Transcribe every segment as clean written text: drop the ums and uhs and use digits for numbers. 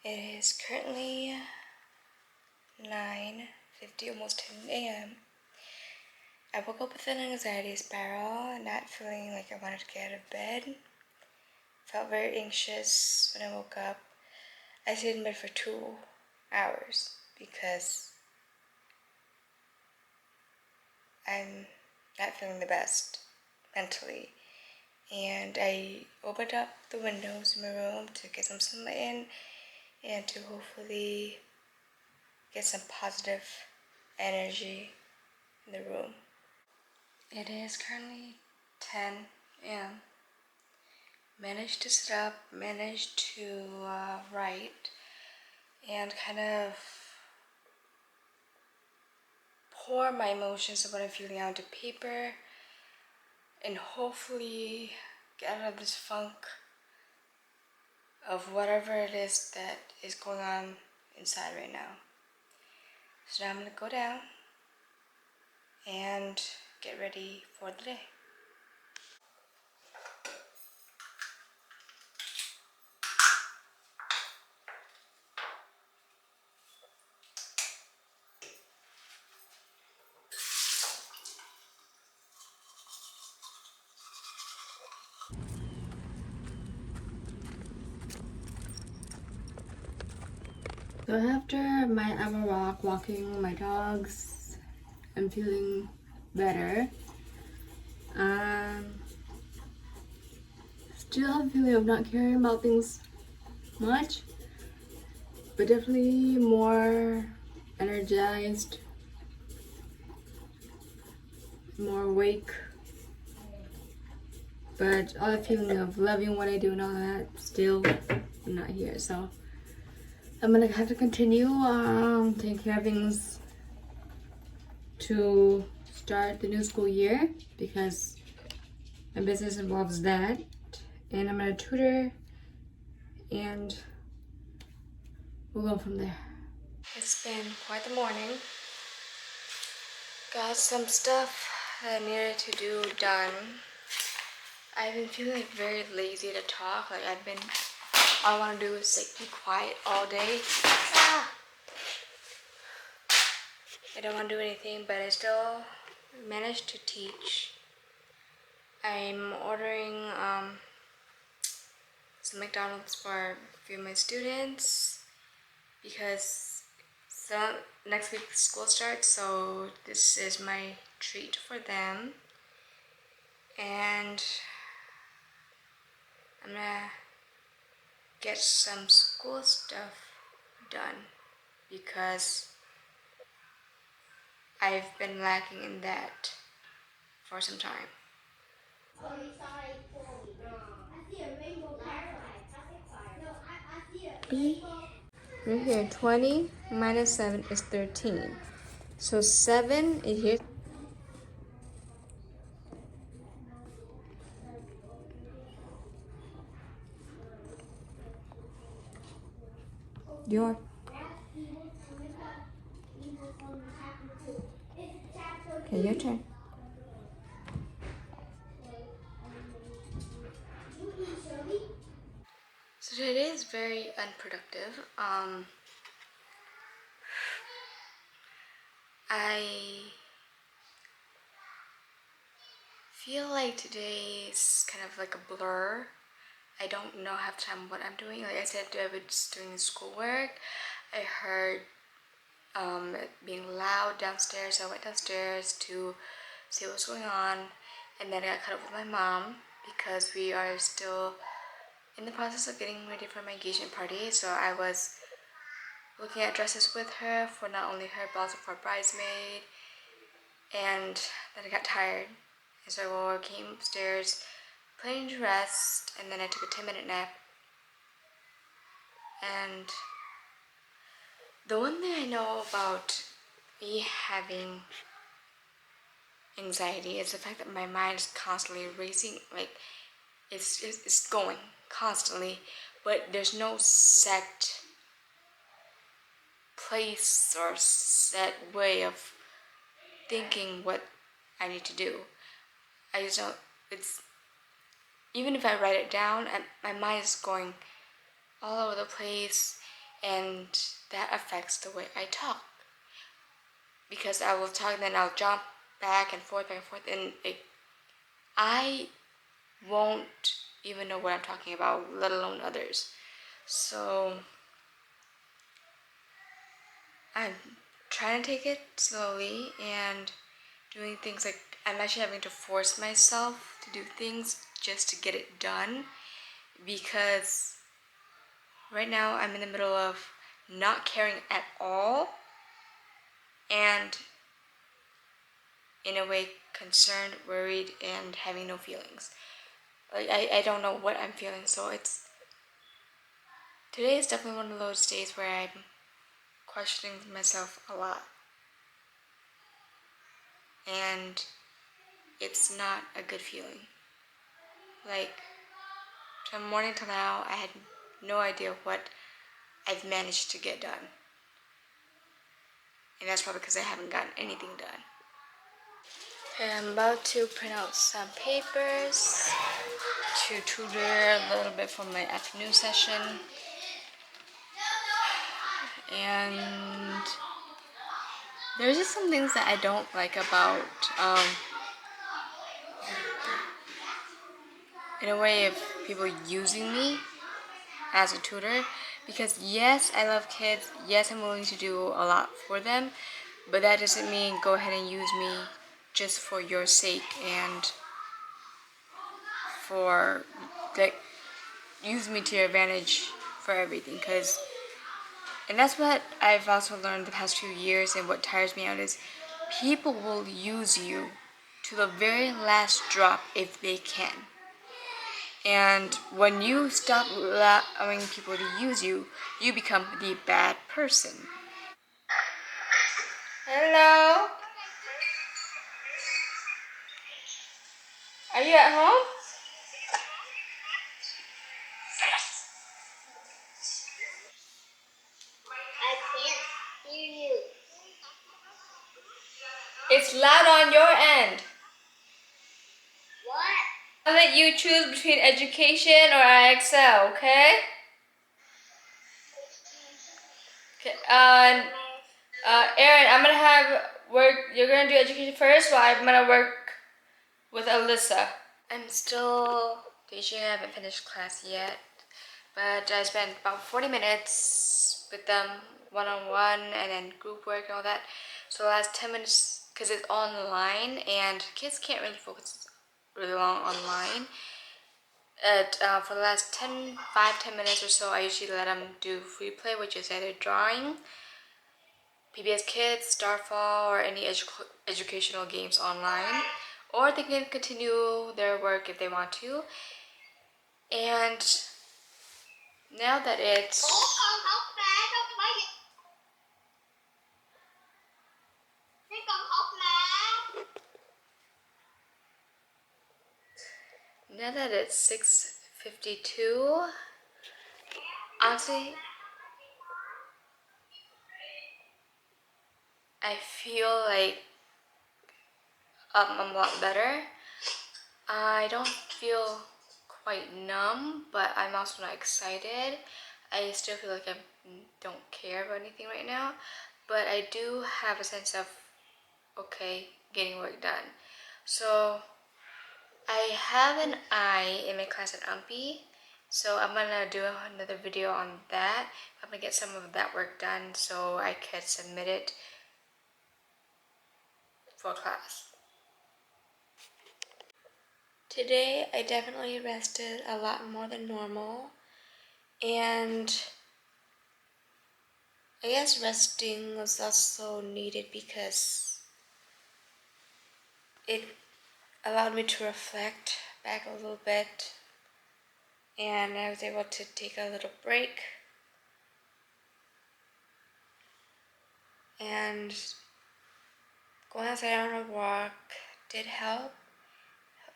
It is currently 9:50, almost 10 a.m. I woke up with an anxiety spiral, not feeling like I wanted to get out of bed. Felt very anxious when I woke up. I stayed in bed for 2 hours because I'm not feeling the best mentally. And I opened up the windows in my room to get some sunlight in and to hopefully get some positive energy in the room. It is currently 10 a.m. Managed to sit up, managed to write, and kind of pour my emotions of what I'm feeling onto paper, and hopefully get out of this funk of whatever it is that is going on inside right now. So now I'm gonna go down and get ready for the day. So after my hour walk, walking my dogs, I'm feeling better. Still have a feeling of not caring about things much, but definitely more energized, more awake. But all the feeling of loving what I do and all that, still I'm not here. So I'm gonna have to continue taking care of things to start the new school year because my business involves that. And I'm gonna tutor and we'll go from there. It's been quite the morning. Got some stuff that I needed to do done. I've been feeling very lazy to talk. Like all I want to do is like be quiet all day. I don't want to do anything, but I still managed to teach. I'm ordering some McDonald's for a few of my students because next week school starts, so this is my treat for them. And I'm gonna get some school stuff done because I've been lacking in that for some time. Right here, 20 minus 7 is 13. So 7 is here. Your. Okay, your turn. So today is very unproductive. I feel like today is kind of like a blur. I don't know half the time what I'm doing. Like I said, I was doing schoolwork. I heard it being loud downstairs, so I went downstairs to see what's going on, and then I got cut up with my mom because we are still in the process of getting ready for my engagement party. So I was looking at dresses with her for not only her but also for bridesmaid, and then I got tired, and so I came upstairs, planning to rest, and then I took a 10-minute nap. And the one thing I know about me having anxiety is the fact that my mind is constantly racing, like it's going constantly, but there's no set place or set way of thinking what I need to do. I just don't, it's, even if I write it down, my mind is going all over the place, and that affects the way I talk. Because I will talk and then I'll jump back and forth, and I won't even know what I'm talking about, let alone others. So I'm trying to take it slowly and doing things like I'm actually having to force myself to do things just to get it done, because right now I'm in the middle of not caring at all and in a way concerned, worried, and having no feelings. Like I don't know what I'm feeling, so today is definitely one of those days where I'm questioning myself a lot. And it's not a good feeling. Like, from morning till now, I had no idea what I've managed to get done. And that's probably because I haven't gotten anything done. Okay, I'm about to print out some papers to tutor a little bit for my afternoon session. And there's just some things that I don't like about, in a way, of people using me as a tutor. Because yes, I love kids. Yes, I'm willing to do a lot for them. But that doesn't mean go ahead and use me just for your sake and for, like, use me to your advantage for everything. And that's what I've also learned the past few years, and what tires me out is people will use you to the very last drop if they can. And when you stop allowing people to use you, you become the bad person. Hello? Are you at home? I can't hear you. It's loud on your end. What? I'll let you choose between education or IXL, okay? Okay. Erin, I'm gonna have work. You're gonna do education first, while I'm gonna work with Alyssa. I'm still teaching. I haven't finished class yet, but I spent about 40 minutes with them one-on-one and then group work and all that. So the last 10 minutes, because it's online and kids can't really focus really long online. For the last 5-10 minutes or so, I usually let them do free play, which is either drawing, PBS Kids, Starfall, or any educational games online. Or they can continue their work if they want to. And now that it's... Now that it's 6:52, honestly, I feel like I'm a lot better. I don't feel quite numb, but I'm also not excited. I still feel like I don't care about anything right now, but I do have a sense of, okay, getting work done. So I have an I in my class at UMPI, so I'm gonna do another video on that. I'm gonna get some of that work done so I can submit it for class. Today I definitely rested a lot more than normal, and I guess resting was also needed because it allowed me to reflect back a little bit, and I was able to take a little break and going outside on a walk did help.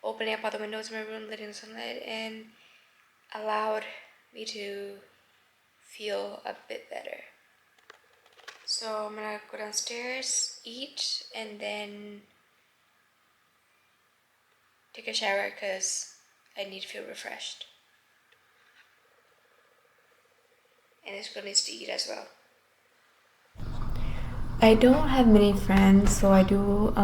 Opening up all the windows in my room, letting the sunlight in, allowed me to feel a bit better. So I'm gonna go downstairs, eat, and then take a shower because I need to feel refreshed. and this girl needs to eat as well. I don't have many friends, so I do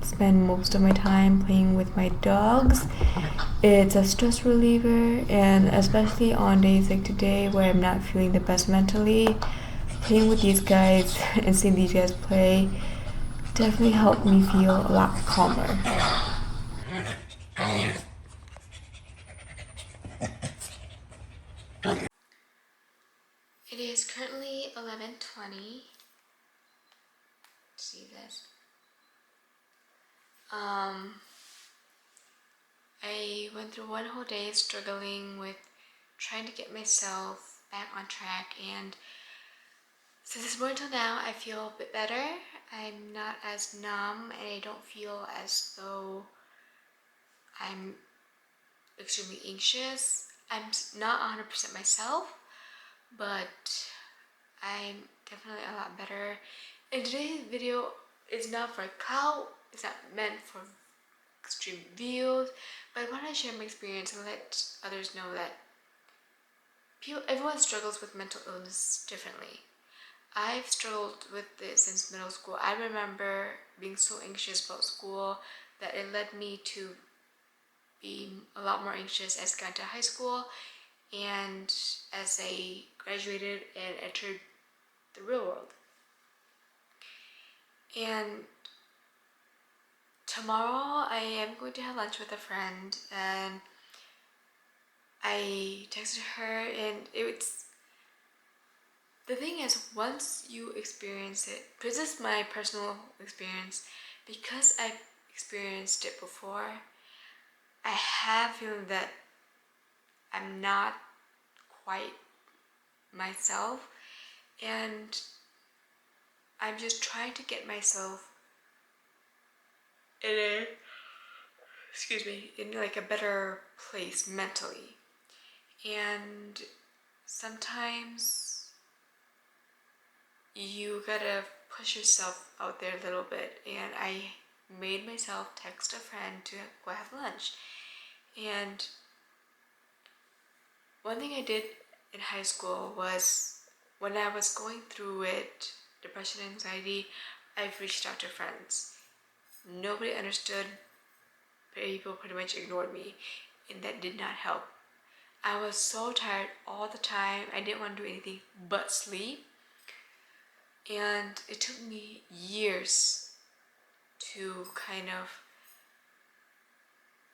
spend most of my time playing with my dogs. It's a stress reliever, and especially on days like today where I'm not feeling the best mentally, playing with these guys and seeing these guys play definitely helped me feel a lot calmer. It is currently 11:20. See this. I went through one whole day struggling with trying to get myself back on track, and since this morning till now, I feel a bit better. I'm not as numb, and I don't feel as though I'm extremely anxious. I'm not 100% myself, but I'm definitely a lot better. And today's video is not for clout, it's not meant for extreme views, but I want to share my experience and let others know that everyone struggles with mental illness differently. I've struggled with it since middle school. I remember being so anxious about school that it led me to be a lot more anxious as I got into high school and as I graduated and entered the real world. And tomorrow I am going to have lunch with a friend, and I texted her, and it's the thing is, once you experience it, this is my personal experience, because I've experienced it before, I have feeling that I'm not quite myself, and I'm just trying to get myself in a, in like a better place mentally. And sometimes you gotta push yourself out there a little bit, and I made myself text a friend to go have lunch. And one thing I did in high school was, when I was going through it, depression, anxiety, I've reached out to friends. Nobody understood. People pretty much ignored me, and that did not help. I was so tired all the time. I didn't want to do anything but sleep. And it took me years to kind of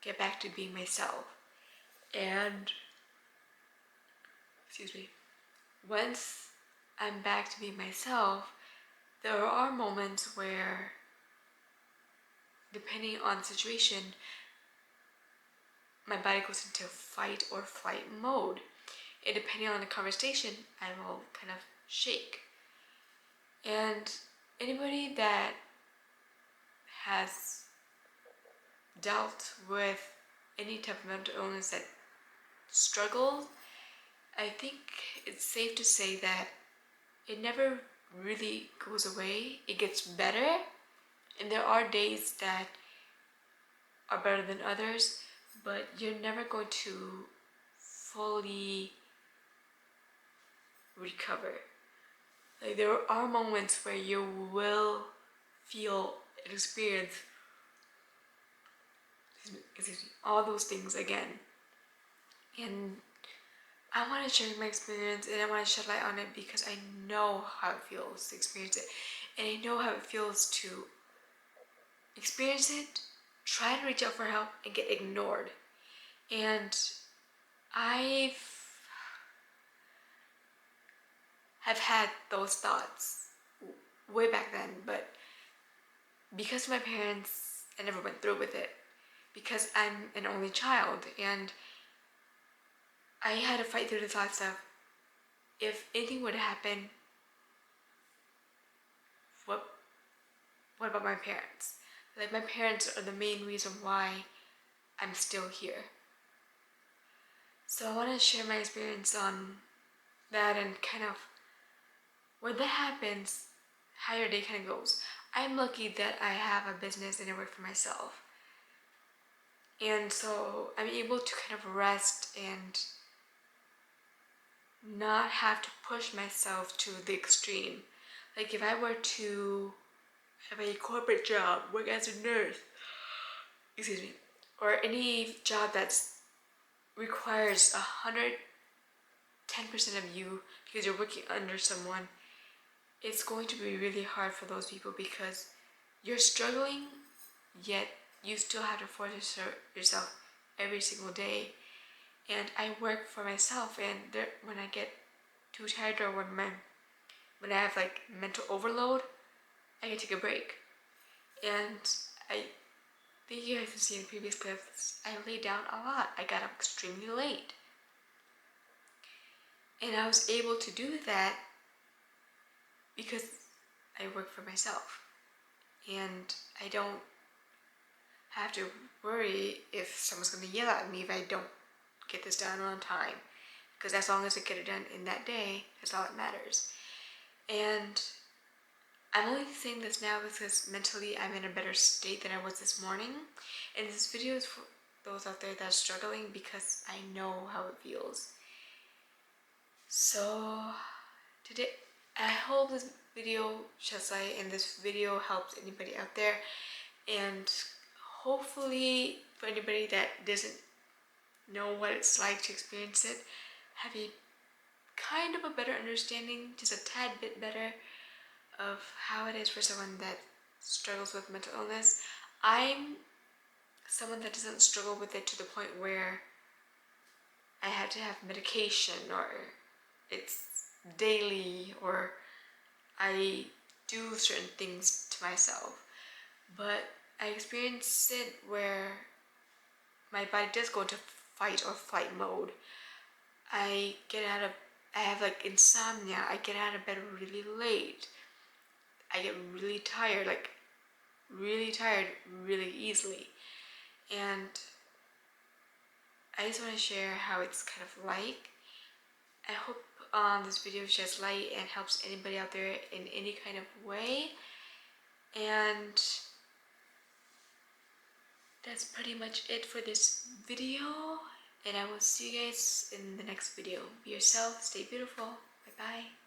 get back to being myself. And, once I'm back to being myself, there are moments where, depending on the situation, my body goes into fight or flight mode. And depending on the conversation, I will kind of shake. And anybody that has dealt with any type of mental illness that struggles, I think it's safe to say that it never really goes away. It gets better, and there are days that are better than others, but you're never going to fully recover. Like, there are moments where you will feel and experience all those things again. And I want to share my experience, and I want to shed light on it because I know how it feels to experience it. And I know how it feels to experience it, try to reach out for help, and get ignored. And I've have had those thoughts way back then, but because my parents, I never went through with it, because I'm an only child, and I had to fight through the thoughts of, if anything would happen, what about my parents? Like, my parents are the main reason why I'm still here. So I want to share my experience on that, and kind of when that happens, how your day kind of goes. I'm lucky that I have a business and I work for myself. And so I'm able to kind of rest and not have to push myself to the extreme. Like if I were to have a corporate job, work as a nurse, excuse me, or any job that's requires 110% of you because you're working under someone, it's going to be really hard for those people because you're struggling, yet you still have to force yourself every single day. And I work for myself, and when I get too tired or when I have like mental overload, I can take a break. And I think you guys have seen in previous clips, I laid down a lot. I got up extremely late. And I was able to do that because I work for myself. And I don't have to worry if someone's going to yell at me if I don't get this done on time. Because as long as I get it done in that day, that's all that matters. And I'm only saying this now because mentally I'm in a better state than I was this morning. And this video is for those out there that are struggling because I know how it feels. So today, I hope this video sheds light and this video helps anybody out there. And hopefully for anybody that doesn't know what it's like to experience it, have a kind of a better understanding, just a tad bit better, of how it is for someone that struggles with mental illness. I'm someone that doesn't struggle with it to the point where I have to have medication or it's daily or I do certain things to myself. But I experience it where my body does go into fight or flight mode. I have like insomnia. I get out of bed really late. I get really tired really easily. And I just want to share how it's kind of like. I hope this video sheds light and helps anybody out there in any kind of way. And that's pretty much it for this video. And I will see you guys in the next video. Be yourself, stay beautiful. Bye bye.